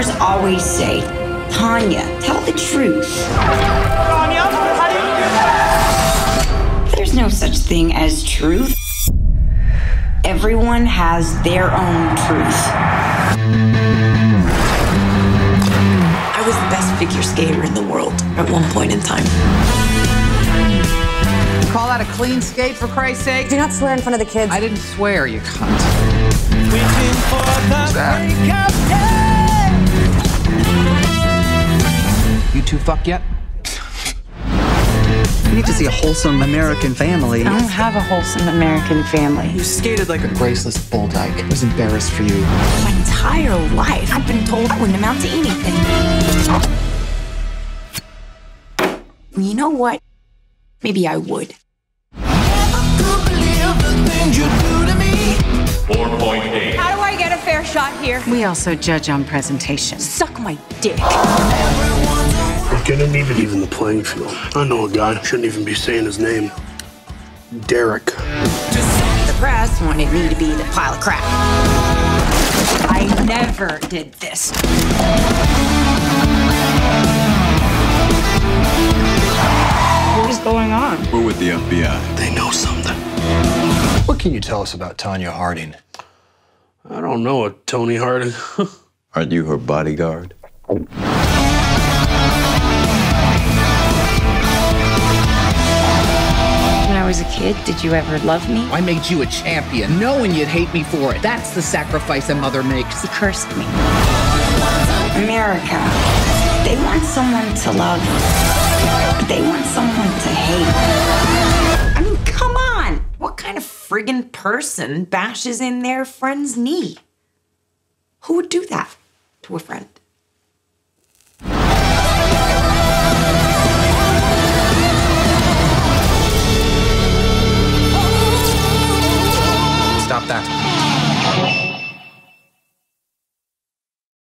stars always say, Tonya, tell the truth. Tonya, how do you do that? There's no such thing as truth. Everyone has their own truth. I was the best figure skater in the world at one point in time. You call that a clean skate, for Christ's sake? Do not swear in front of the kids. I didn't swear, you cunt. Who's that? You two fuck yet? You need to see a wholesome American family. I don't have a wholesome American family. You skated like a graceless bull dyke. I was embarrassed for you. My entire life, I've been told I wouldn't amount to anything. You know what? Maybe I would. 4.8. How do I get a fair shot here? We also judge on presentation. Suck my dick. We're gonna need it even the playing field. I know a guy, shouldn't even be saying his name. Derek. The press wanted me to be the pile of crap. I never did this. What is going on? We're with the FBI. They know something. What can you tell us about Tonyi Harding? I don't know a Tonyi Harding. Aren't you her bodyguard? When I was a kid, did you ever love me? I made you a champion, knowing you'd hate me for it. That's the sacrifice a mother makes. You cursed me. America, they want someone to love, but they want someone to hate. I mean, come on. What kind of friggin' person bashes in their friend's knee? Who would do that to a friend? Stop that.